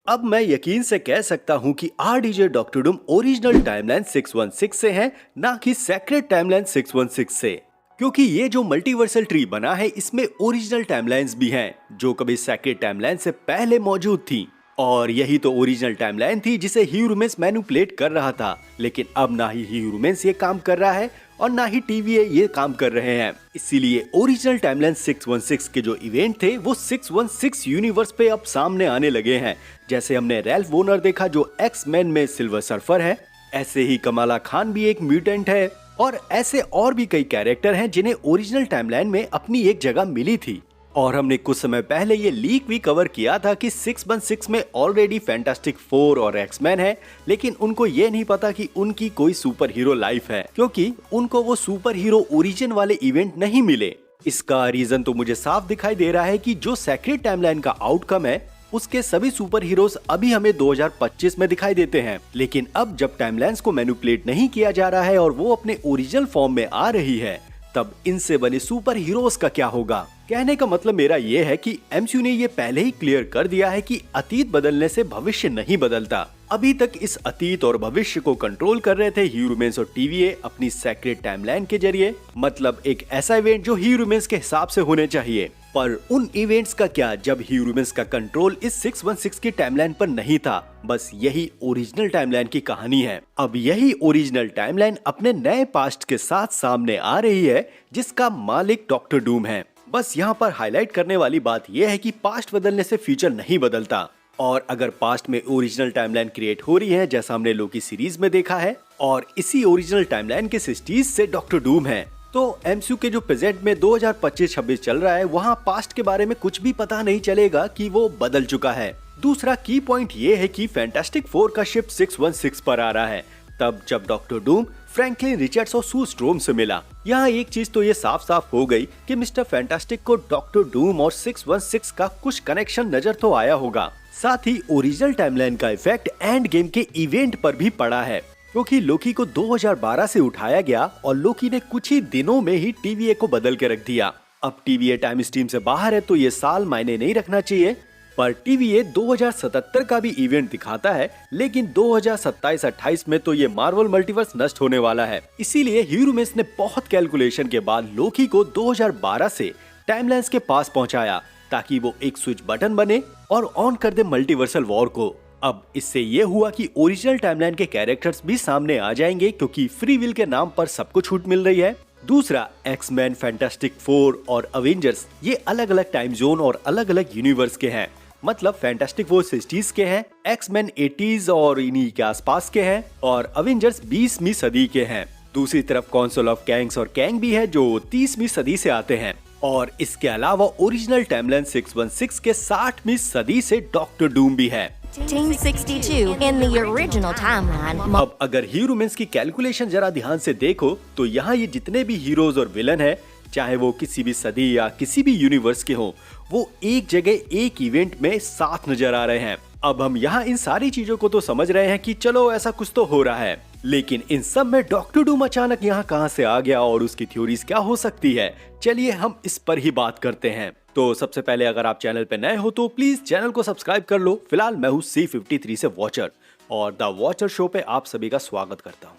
अब मैं यकीन से कह सकता हूं कि RDJ doctor Doom original timeline 616 से है, ना कि सेक्रेट टाइमलाइन 616 से। क्योंकि ये जो मल्टीवर्सल ट्री बना है इसमें ओरिजिनल टाइमलाइंस भी हैं जो कभी सेक्रेट टाइमलाइन से पहले मौजूद थी। और यही तो ओरिजिनल टाइमलाइन थी जिसे ह्यूरुमेंस मैनिपुलेट कर रहा था। लेकिन अब ना ही ह्यूरुमेंस ये काम कर रहा है और ना ही टीवीए ये काम कर रहे हैं। इसीलिए ओरिजिनल टाइमलाइन 616 के जो इवेंट थे वो 616 यूनिवर्स पे अब सामने आने लगे हैं। जैसे हमने रैल्फ वॉर्नर देखा जो एक्स मैन में सिल्वर सर्फर है, ऐसे ही कमाला खान भी एक म्यूटेंट है और ऐसे और भी कई कैरेक्टर हैं जिन्हें ओरिजिनल टाइमलाइन में अपनी एक जगह मिली थी। और हमने कुछ समय पहले ये लीक भी कवर किया था कि 616 में ऑलरेडी फैंटास्टिक फोर और एक्समैन है, लेकिन उनको ये नहीं पता कि उनकी कोई सुपर हीरो लाइफ है, क्योंकि उनको वो सुपर हीरो ओरिजिन वाले इवेंट नहीं मिले। इसका रीजन तो मुझे साफ दिखाई दे रहा है कि जो सेक्रेट टाइमलाइन का आउटकम है उसके सभी सुपर हीरोज अभी हमें 2025 में दिखाई देते हैं। लेकिन अब जब टाइमलाइंस को मैनिपुलेट नहीं किया जा रहा है और वो अपने ओरिजिनल फॉर्म में आ रही है, तब इनसे बने सुपर हीरोज का क्या होगा। कहने का मतलब मेरा ये है कि एमसीयू ने ये पहले ही क्लियर कर दिया है कि अतीत बदलने से भविष्य नहीं बदलता। अभी तक इस अतीत और भविष्य को कंट्रोल कर रहे थे ह्यूरुमेंस और टीवीए अपनी सेक्रेट टाइमलाइन के जरिए, मतलब एक ऐसा इवेंट जो ह्यूरुमेंस के हिसाब से होने चाहिए। पर उन इवेंट्स का क्या जब ह्यूरुमेंस का कंट्रोल इस 616 की टाइमलाइन पर नहीं था। बस यही ओरिजिनल टाइमलाइन की कहानी है। अब यही ओरिजिनल टाइमलाइन अपने नए पास्ट के साथ सामने आ रही है जिसका मालिक डॉक्टर डूम है। बस यहाँ पर हाईलाइट करने वाली बात यह है कि पास्ट बदलने से फ्यूचर नहीं बदलता। और अगर पास्ट में ओरिजिनल टाइमलाइन क्रिएट हो रही है जैसा हमने लोकी सीरीज में देखा है, और इसी ओरिजिनल टाइमलाइन के 60s से डॉक्टर डूम है, तो एमसीयू के जो प्रेजेंट में 2025-26 चल रहा है वहाँ पास्ट के बारे में कुछ भी पता नहीं चलेगा कि वो बदल चुका है। दूसरा की पॉइंट ये है कि फैंटास्टिक फोर का शिप 616 पर आ रहा है, तब जब डॉक्टर डूम फ्रैंकलिन रिचर्ड्स और सू स्ट्रोम से मिला। यहाँ एक चीज तो ये साफ साफ हो गई कि मिस्टर फैंटास्टिक को डॉक्टर डूम और 616 का कुछ कनेक्शन नजर तो आया होगा। साथ ही ओरिजिनल टाइमलाइन का इफेक्ट एंड गेम के इवेंट पर भी पड़ा है, क्योंकि लोकी को 2012 से उठाया गया और लोकी ने कुछ ही दिनों में ही टीवीए को बदल के रख दिया। अब टीवीए टाइम स्ट्रीम से बाहर है तो ये साल मायने नहीं रखना चाहिए, पर टीवीए 2077 का भी इवेंट दिखाता है, लेकिन 2027-28 में तो ये मार्वल मल्टीवर्स नष्ट होने वाला है। इसीलिए ह्यूरुमेंस ने बहुत कैलकुलेशन के बाद लोकी को 2012 से टाइमलाइंस के पास पहुंचाया ताकि वो एक स्विच बटन बने और ऑन कर दे मल्टीवर्सल वॉर को। अब इससे ये हुआ कि ओरिजिनल टाइमलाइन के कैरेक्टर्स भी सामने आ जाएंगे, क्योंकि फ्री विल के नाम पर सबको छूट मिल रही है। दूसरा, एक्समैन, फैंटास्टिक फोर और अवेंजर्स ये अलग अलग टाइम जोन और अलग अलग यूनिवर्स के हैं। मतलब फैंटास्टिक फोर 60s के हैं, एक्समैन 80s और इन्हीं के आसपास के हैं, और अवेंजर्स 20वीं सदी के हैं। दूसरी तरफ काउंसिल ऑफ कैंग्स और कैंग भी है जो 30वीं सदी से आते हैं। और इसके अलावा ओरिजिनल टाइमलाइन 616 के 60वीं सदी से डॉक्टर डूम भी है। Team 62 in the original timeline. अब अगर ह्यूरुमेंस की कैलकुलेशन जरा ध्यान से देखो तो यहाँ ये जितने भी हीरोज और विलन है, चाहे वो किसी भी सदी या किसी भी यूनिवर्स के हों, वो एक जगह एक इवेंट में साथ नजर आ रहे हैं। अब हम यहाँ इन सारी चीजों को तो समझ रहे हैं कि चलो ऐसा कुछ तो हो रहा है, लेकिन इन सब में डॉक्टर डूम अचानक यहाँ कहाँ से आ गया और उसकी थ्योरीज क्या हो सकती है, चलिए हम इस पर ही बात करते हैं। तो सबसे पहले अगर आप चैनल पे नए हो तो प्लीज चैनल को सब्सक्राइब कर लो। फिलहाल मैं हूँ C53 से वॉचर और द वॉचर शो पे आप सभी का स्वागत करता हूँ।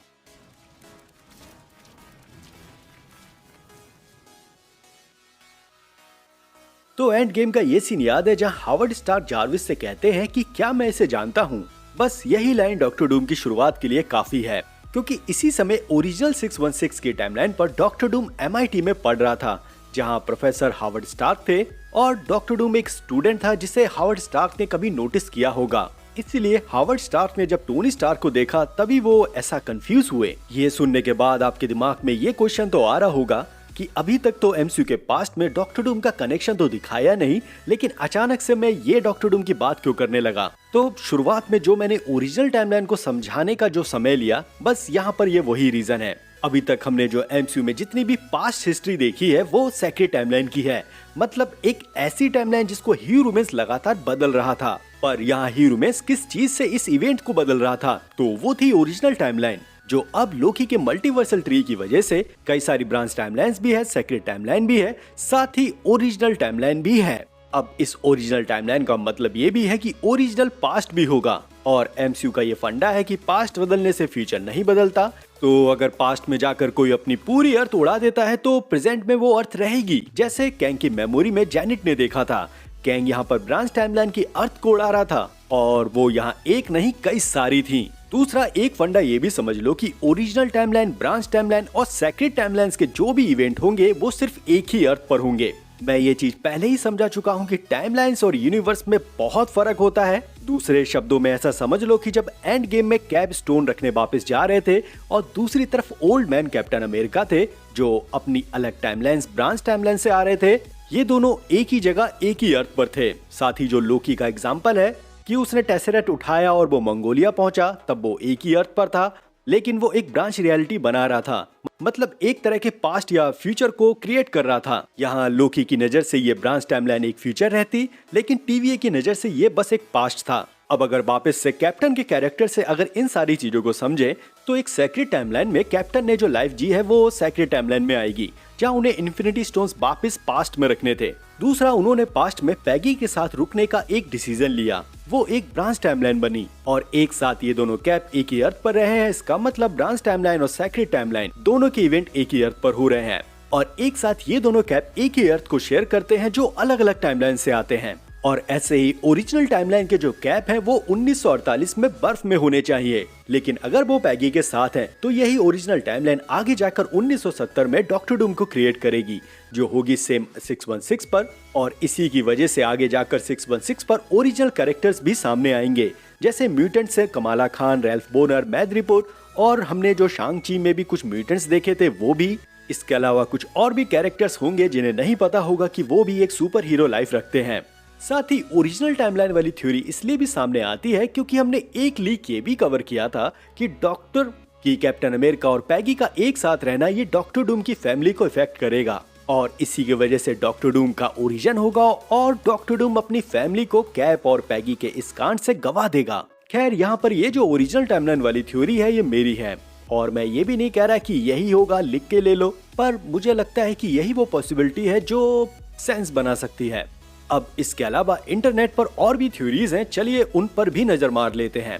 तो एंड गेम का ये सीन याद है जहाँ हावर्ड स्टार्क जार्विस से कहते हैं कि क्या मैं इसे जानता हूँ। बस यही लाइन डॉक्टर डूम की शुरुआत के लिए काफी है, क्योंकि इसी समय ओरिजिनल 616 की टाइमलाइन पर डॉक्टर डूम MIT में पढ़ रहा था, जहां प्रोफेसर हावर्ड स्टार्क थे और डॉक्टर डूम एक स्टूडेंट था जिसे हावर्ड स्टार्क ने कभी नोटिस किया होगा। इसीलिए हावर्ड स्टार्क ने जब टोनी स्टार्क को देखा तभी वो ऐसा कंफ्यूज हुए। ये सुनने के बाद आपके दिमाग में ये क्वेश्चन तो आ रहा होगा कि अभी तक तो एमसीयू के पास्ट में डॉक्टर डूम का कनेक्शन तो दिखाया नहीं, लेकिन अचानक से मैं ये डॉक्टर डूम की बात क्यों करने लगा। तो शुरुआत में जो मैंने ओरिजिनल टाइमलाइन को समझाने का जो समय लिया, बस यहाँ पर ये वही रीजन है। अभी तक हमने जो एमसीयू में जितनी भी पास्ट हिस्ट्री देखी है वो सेक्रेट टाइमलाइन की है, मतलब एक ऐसी टाइमलाइन जिसको ह्यूरुमेंस लगातार बदल रहा था। पर यहाँ ह्यूरुमेंस किस चीज से इस इवेंट को बदल रहा था, तो वो थी ओरिजिनल टाइमलाइन, जो अब लोकी के मल्टीवर्सल ट्री की वजह से कई सारी ब्रांच टाइमलाइंस भी है, सेक्रेट टाइमलाइन भी है, साथ ही ओरिजिनल टाइमलाइन भी है। अब इस ओरिजिनल टाइमलाइन का मतलब ये भी है कि ओरिजिनल पास्ट भी होगा, और एमसीयू का ये फंडा है कि पास्ट बदलने से फ्यूचर नहीं बदलता। तो अगर पास्ट में जाकर कोई अपनी पूरी अर्थ उड़ा देता है तो प्रेजेंट में वो अर्थ रहेगी, जैसे कैंग की मेमोरी में जेनिट ने देखा था। कैंग यहाँ पर ब्रांच टाइमलाइन की अर्थ को उड़ा रहा था और वो यहाँ एक नहीं कई सारी थी। दूसरा एक फंडा ये भी समझ लो कि ओरिजिनल टाइमलाइन, ब्रांच टाइमलाइन और सेक्रेट टाइमलाइंस के जो भी इवेंट होंगे वो सिर्फ एक ही अर्थ पर होंगे। मैं ये चीज पहले ही समझा चुका हूँ कि टाइमलाइंस और यूनिवर्स में बहुत फर्क होता है। दूसरे शब्दों में ऐसा समझ लो कि जब एंड गेम में कैप स्टोन रखने वापस जा रहे थे और दूसरी तरफ ओल्ड मैन कैप्टन अमेरिका थे जो अपनी अलग टाइमलाइंस ब्रांच टाइमलाइन से आ रहे थे, ये दोनों एक ही जगह एक ही अर्थ पर थे। साथ ही जो लोकी का एग्जाम्पल है कि उसने टेसेरेट उठाया और वो मंगोलिया पहुंचा, तब वो एक ही अर्थ पर था, लेकिन वो एक ब्रांच रियलिटी बना रहा था, मतलब एक तरह के पास्ट या फ्यूचर को क्रिएट कर रहा था। यहाँ लोकी की नजर से ये ब्रांच टाइमलाइन एक फ्यूचर रहती, लेकिन पीवीए की नजर से ये बस एक पास्ट था। अब अगर वापस से कैप्टन के कैरेक्टर से अगर इन सारी चीजों को समझे तो एक सेक्रेट टाइमलाइन में कैप्टन ने जो लाइफ जी है वो सेक्रेट टाइमलाइन में आएगी, जहाँ उन्हें इन्फिनिटी स्टोन्स वापस पास्ट में रखने थे। दूसरा, उन्होंने पास्ट में पैगी के साथ रुकने का एक डिसीजन लिया, वो एक ब्रांच टाइमलाइन बनी और एक साथ ये दोनों कैप एक ही अर्थ पर रहे हैं। इसका मतलब ब्रांच टाइमलाइन और सेक्रेट टाइमलाइन दोनों के इवेंट एक ही अर्थ पर हो रहे हैं और एक साथ ये दोनों कैप एक ही अर्थ को शेयर करते हैं जो अलग अलग टाइमलाइन से आते हैं। और ऐसे ही ओरिजिनल टाइमलाइन के जो कैप हैं वो 1948 में बर्फ में होने चाहिए, लेकिन अगर वो पैगी के साथ हैं तो यही ओरिजिनल टाइमलाइन आगे जाकर 1970 में डॉक्टर डूम को क्रिएट करेगी जो होगी सेम 616 पर, और इसी की वजह से आगे जाकर 616 पर ओरिजिनल कैरेक्टर्स भी सामने आएंगे, जैसे म्यूटेंट से कमाला खान, रैल्फ बोनर, मैद्रिपोर्ट, और हमने जो शांग-ची में भी कुछ म्यूटेंट्स देखे थे वो भी। इसके अलावा कुछ और भी कैरेक्टर्स होंगे जिन्हें नहीं पता होगा कि वो भी एक सुपर हीरो लाइफ रखते हैं। साथ ही ओरिजिनल टाइमलाइन वाली थ्योरी इसलिए भी सामने आती है क्योंकि हमने एक लीक ये भी कवर किया था कि डॉक्टर की कैप्टन अमेरिका और पैगी का एक साथ रहना ये डॉक्टर डूम की फैमिली को इफेक्ट करेगा और इसी की वजह से डॉक्टर डूम का ओरिजिन होगा और डॉक्टर डूम अपनी फैमिली को कैप और पैगी के इस कांड से गवा देगा। खैर, यहाँ पर ये जो ओरिजिनल टाइमलाइन वाली थ्योरी है ये मेरी है और मैं ये भी नहीं कह रहा कि यही होगा, लिख के ले लो, पर मुझे लगता है कि यही वो पॉसिबिलिटी है जो सेंस बना सकती है। अब इसके अलावा इंटरनेट पर और भी थ्योरीज हैं, चलिए उन पर भी नजर मार लेते हैं।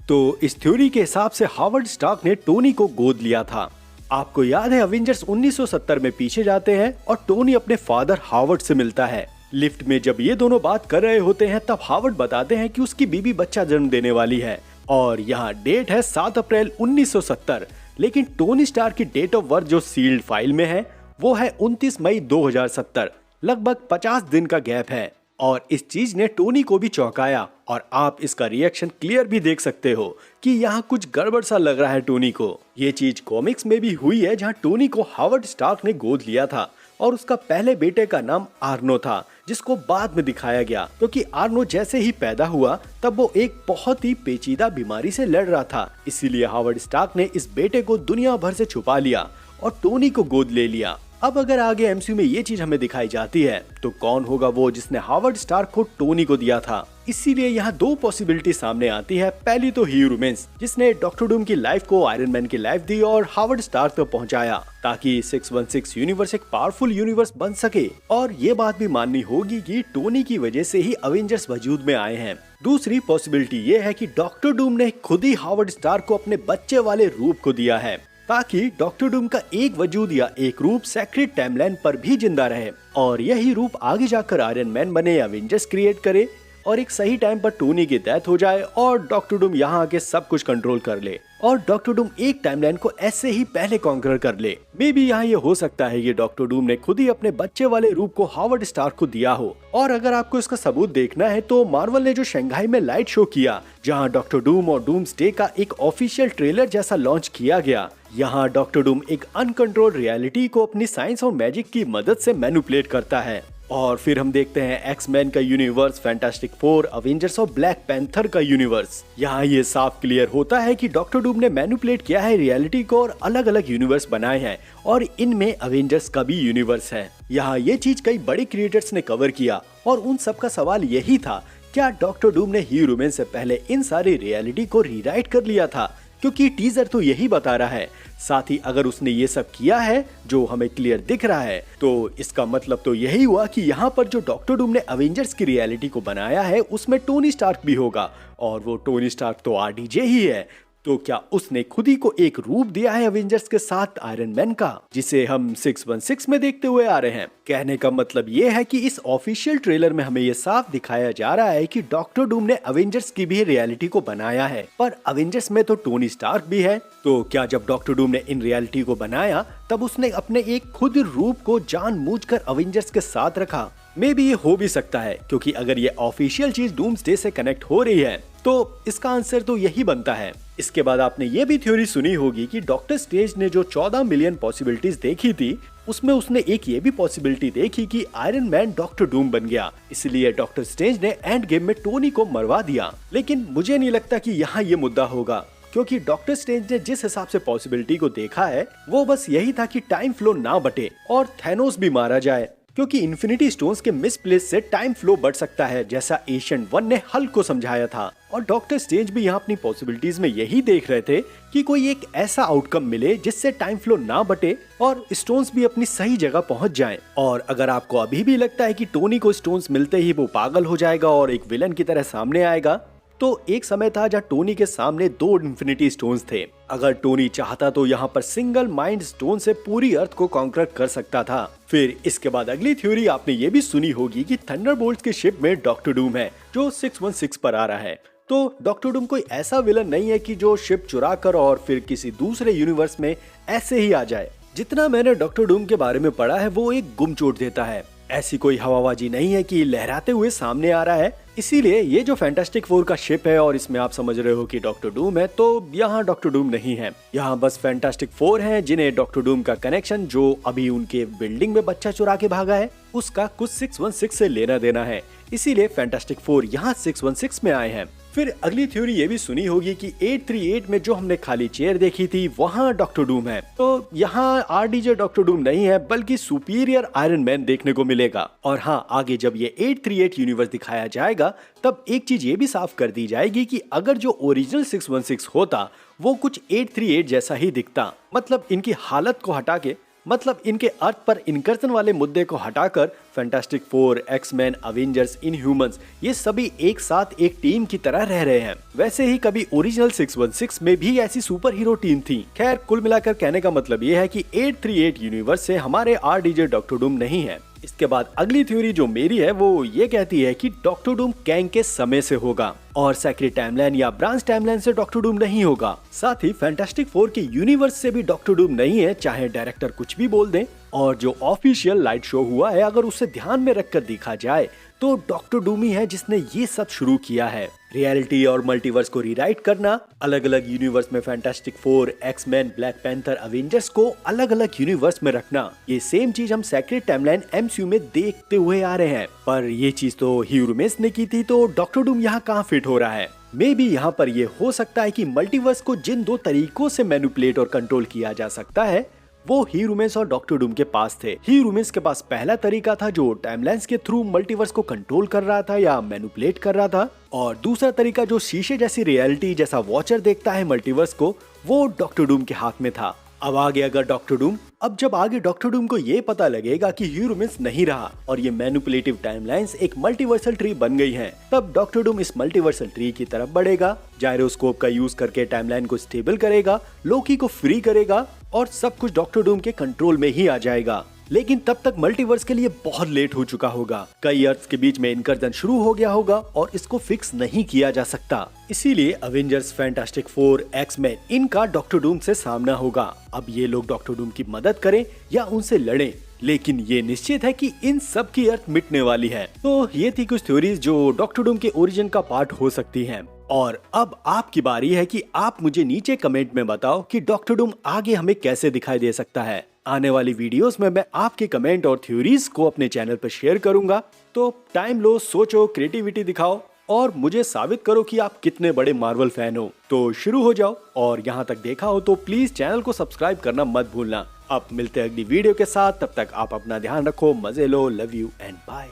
तो इस थ्योरी के हिसाब से हावर्ड स्टार्क ने टोनी को गोद लिया था। आपको याद है अवेंजर्स 1970 में पीछे जाते हैं और टोनी अपने फादर हावर्ड से मिलता है। लिफ्ट में जब ये दोनों बात कर रहे होते हैं तब हावर्ड बताते हैं कि उसकी बीबी बच्चा जन्म देने वाली है और यहाँ डेट है 7 अप्रैल 1970, लेकिन टोनी स्टार्क की डेट ऑफ बर्थ जो सील्ड फाइल में है वो है 29 मई 2070। लगभग 50 दिन का गैप है और इस चीज ने टोनी को भी चौंकाया और आप इसका रिएक्शन क्लियर भी देख सकते हो कि यहाँ कुछ गड़बड़ सा लग रहा है टोनी को। ये चीज कॉमिक्स में भी हुई है जहाँ टोनी को हावर्ड स्टार्क ने गोद लिया था और उसका पहले बेटे का नाम आर्नो था, जिसको बाद में दिखाया गया क्योंकि आर्नो जैसे ही पैदा हुआ तब वो एक बहुत ही पेचीदा बीमारी से लड़ रहा था, इसीलिए हावर्ड स्टार्क ने इस बेटे को दुनिया भर से छुपा लिया और टोनी को गोद ले लिया। अब अगर आगे एमसीयू में ये चीज हमें दिखाई जाती है तो कौन होगा वो जिसने हावर्ड स्टार्क को टोनी को दिया था। इसीलिए यहाँ दो पॉसिबिलिटी सामने आती है। पहली तो ह्यू रूमेंस जिसने डॉक्टर डूम की लाइफ को आयरन मैन की लाइफ दी और हावर्ड स्टार्क तक पहुँचाया ताकि 616 यूनिवर्स एक पावरफुल यूनिवर्स बन सके, और ये बात भी माननी होगी कि टोनी की वजह से ही अवेंजर्स वजूद में आए हैं। दूसरी पॉसिबिलिटी ये है कि डॉक्टर डूम ने खुद ही हावर्ड स्टार्क को अपने बच्चे वाले रूप को दिया है ताकि डॉक्टर डूम का एक वजूद या एक रूप सेक्रेट टाइमलाइन पर भी जिंदा रहे और यही रूप आगे जाकर आयरन मैन बने या अवेंजर्स क्रिएट करे और एक सही टाइम पर टोनी की डेथ हो जाए और डॉक्टर डूम यहाँ आके सब कुछ कंट्रोल कर ले और डॉक्टर डूम एक टाइमलाइन को ऐसे ही पहले कॉन्कर कर ले। मे बी यहाँ ये हो सकता है कि डॉक्टर डूम ने खुद ही अपने बच्चे वाले रूप को हावर्ड स्टार्क को दिया हो। और अगर आपको इसका सबूत देखना है तो मार्वल ने जो शंघाई में लाइट शो किया जहाँ डॉक्टर डूम और डूम्सडे का एक ऑफिशियल ट्रेलर जैसा लॉन्च किया गया, यहाँ डॉक्टर डूम एक अनकंट्रोल्ड रियलिटी को अपनी साइंस और मैजिक की मदद से मैनिपुलेट करता है और फिर हम देखते हैं एक्स-मैन का यूनिवर्स, फैंटास्टिक फोर, अवेंजर्स और ब्लैक पैंथर का यूनिवर्स। यहाँ ये साफ क्लियर होता है कि डॉक्टर डूम ने मैनिपुलेट किया है रियलिटी को और अलग अलग यूनिवर्स बनाए हैं और इनमें अवेंजर्स का भी यूनिवर्स है। यहाँ ये चीज कई बड़े क्रिएटर्स ने कवर किया और उन सबका सवाल यही था, क्या डॉक्टर डूम ने ह्यू रूमेन से पहले इन सारी रियलिटी को रीराइट कर लिया था क्योंकि टीजर तो यही बता रहा है। साथ ही अगर उसने ये सब किया है जो हमें क्लियर दिख रहा है, तो इसका मतलब तो यही हुआ कि यहाँ पर जो डॉक्टर डूम ने अवेंजर्स की रियलिटी को बनाया है उसमें टोनी स्टार्क भी होगा, और वो टोनी स्टार्क तो आरडीजे ही है। तो क्या उसने खुद ही को एक रूप दिया है अवेंजर्स के साथ आयरन मैन का, जिसे हम 616 में देखते हुए आ रहे हैं। कहने का मतलब ये है कि इस ऑफिशियल ट्रेलर में हमें ये साफ दिखाया जा रहा है कि डॉक्टर डूम ने अवेंजर्स की भी रियलिटी को बनाया है, पर अवेंजर्स में तो टोनी स्टार्क भी है। तो क्या जब डॉक्टर डूम ने इन रियलिटी को बनाया तब उसने अपने एक खुद रूप को जानबूझकर अवेंजर्स के साथ रखा? मे भी ये हो भी सकता है, क्योंकि अगर ये ऑफिशियल चीज डूम्सडे से कनेक्ट हो रही है तो इसका आंसर तो यही बनता है। इसके बाद आपने ये भी थ्योरी सुनी होगी कि डॉक्टर स्ट्रेंज ने जो 14 मिलियन पॉसिबिलिटीज देखी थी उसमें उसने एक ये भी पॉसिबिलिटी देखी कि आयरन मैन डॉक्टर डूम बन गया, इसलिए डॉक्टर स्ट्रेंज ने एंड गेम में टोनी को मरवा दिया। लेकिन मुझे नहीं लगता कि यहाँ ये मुद्दा होगा, क्योंकि डॉक्टर स्ट्रेंज ने जिस हिसाब से पॉसिबिलिटी को देखा है वो बस यही था कि टाइम फ्लो ना बटे और थैनोस भी मारा जाए, क्योंकि इन्फिनिटी स्टोन्स के मिसप्लेस से टाइम फ्लो बढ़ सकता है, जैसा एशियंट 1 ने हल्क को समझाया था। और डॉक्टर स्ट्रेंज भी यहाँ अपनी पॉसिबिलिटीज में यही देख रहे थे कि कोई एक ऐसा आउटकम मिले जिससे टाइम फ्लो ना बटे और स्टोन्स भी अपनी सही जगह पहुंच जाएं। और अगर आपको अभी भी लगता है कि टोनी को स्टोन्स मिलते ही वो पागल हो जाएगा और एक विलन की तरह सामने आएगा, तो एक समय था जहाँ टोनी के सामने 2 इन्फिनिटी स्टोन्स थे। अगर टोनी चाहता तो यहाँ पर सिंगल माइंड स्टोन से पूरी अर्थ को कॉन्कर कर सकता था। फिर इसके बाद अगली थ्योरी आपने ये भी सुनी होगी कि थंडरबोल्ट्स की शिप में डॉक्टर डूम है जो 616 पर आ रहा है। तो डॉक्टर डूम कोई ऐसा विलन नहीं है कि जो शिप चुरा कर और फिर किसी दूसरे यूनिवर्स में ऐसे ही आ जाए। जितना मैंने डॉक्टर डूम के बारे में पढ़ा है वो एक गुमचोट देता है, ऐसी कोई हवाबाजी नहीं है कि लहराते हुए सामने आ रहा है। इसीलिए ये जो फैंटास्टिक फोर का शिप है और इसमें आप समझ रहे हो कि डॉक्टर डूम है, तो यहाँ डॉक्टर डूम नहीं है, यहाँ बस फैंटास्टिक फोर हैं जिन्हें डॉक्टर डूम का कनेक्शन जो अभी उनके बिल्डिंग में बच्चा चुरा के भागा है उसका कुछ 616 से लेना देना है, इसीलिए फैंटास्टिक फोर यहाँ 616 में आए हैं। फिर अगली थ्योरी ये भी सुनी होगी कि 838 में जो हमने खाली चेयर देखी थी वहाँ डॉक्टर डूम है, तो यहाँ आरडीजे डॉक्टर डूम नहीं है बल्कि सुपीरियर आयरन मैन देखने को मिलेगा। और हाँ, आगे जब ये 838 यूनिवर्स दिखाया जाएगा तब एक चीज ये भी साफ कर दी जाएगी कि अगर जो ओरिजिनल 616 होता वो कुछ 838 जैसा ही दिखता, मतलब इनकी हालत को हटा के, मतलब इनके अर्थ पर इनकर्जन वाले मुद्दे को हटाकर Fantastic Four, X Men, Avengers, Inhumans ये सभी एक साथ एक टीम की तरह रह रहे हैं। वैसे ही कभी ओरिजिनल 616 में भी ऐसी सुपर हीरो टीम थी। खैर, कुल मिलाकर कहने का मतलब ये है कि 838 यूनिवर्स से हमारे आरडीजे डॉक्टर डूम नहीं है। इसके बाद अगली थ्योरी जो मेरी है वो ये कहती है कि डॉक्टर डूम कैंग के समय से होगा और सेक्रेट टाइमलाइन या ब्रांच टाइमलाइन से डॉक्टर डूम नहीं होगा। साथ ही फैंटास्टिक फोर के यूनिवर्स से भी डॉक्टर डूम नहीं है, चाहे डायरेक्टर कुछ भी बोल दें। और जो ऑफिशियल लाइट शो हुआ है अगर उसे ध्यान में रखकर देखा जाए तो डॉक्टर डूम ही है जिसने ये सब शुरू किया है। रियलिटी और मल्टीवर्स को रीराइट करना, अलग अलग यूनिवर्स में Fantastic Four, X Men, Black Panther, Avengers को अलग अलग यूनिवर्स में रखना, ये सेम चीज हम सेक्रेट टाइमलाइन एमसीयू में देखते हुए आ रहे हैं। पर ये चीज तो ह्यूरमेस ने की थी, तो डॉक्टर डूम यहाँ कहाँ फिट हो रहा है? मे भी यहाँ पर ये हो सकता है कि मल्टीवर्स को जिन 2 तरीकों से मैनिपुलेट और कंट्रोल किया जा सकता है वो ह्यूरमेस और डॉक्टर डूम के पास थे। ह्यूरमेस के पास पहला तरीका था जो टाइमलाइंस के थ्रू मल्टीवर्स को कंट्रोल कर रहा था या मैनिपुलेट कर रहा था, और दूसरा तरीका जो शीशे जैसी रियलिटी जैसा वॉचर देखता है मल्टीवर्स को, वो डॉक्टर डूम के हाथ में था। अब आगे अगर डॉक्टर डूम, अब जब आगे डॉक्टर डूम को ये पता लगेगा कि ह्यूरमेस नहीं रहा और ये मैनिपुलेटिव टाइमलाइंस एक मल्टीवर्सल ट्री बन गई हैं, तब डॉक्टर डूम इस मल्टीवर्सल ट्री की तरफ बढ़ेगा, जायरोस्कोप का यूज करके टाइमलाइन को स्टेबल करेगा, लोकी को फ्री करेगा और सब कुछ डॉक्टर डूम के कंट्रोल में ही आ जाएगा। लेकिन तब तक मल्टीवर्स के लिए बहुत लेट हो चुका होगा, कई अर्थ्स के बीच में इनकर्जन शुरू हो गया होगा और इसको फिक्स नहीं किया जा सकता। इसीलिए अवेंजर्स, फैंटास्टिक फोर, एक्समैन इनका डॉक्टर डूम से सामना होगा। अब ये लोग डॉक्टर डूम की मदद करें या उनसे लड़ें, लेकिन ये निश्चित है कि इन सब की अर्थ मिटने वाली है। तो ये थी कुछ थ्योरीज जो डॉक्टर डूम के ओरिजिन का पार्ट हो सकती हैं। और अब आपकी बारी है कि आप मुझे नीचे कमेंट में बताओ कि डॉक्टर डूम आगे हमें कैसे दिखाई दे सकता है। आने वाली वीडियोस में मैं आपके कमेंट और थ्योरीज को अपने चैनल पर शेयर करूंगा। तो टाइम लो, सोचो, क्रिएटिविटी दिखाओ और मुझे साबित करो कि आप कितने बड़े मार्वल फैन हो। तो शुरू हो जाओ, और यहाँ तक देखा हो तो प्लीज चैनल को सब्सक्राइब करना मत भूलना। अब मिलते हैं अगली वीडियो के साथ, तब तक आप अपना ध्यान रखो, मजे लो, लव यू एंड बाय।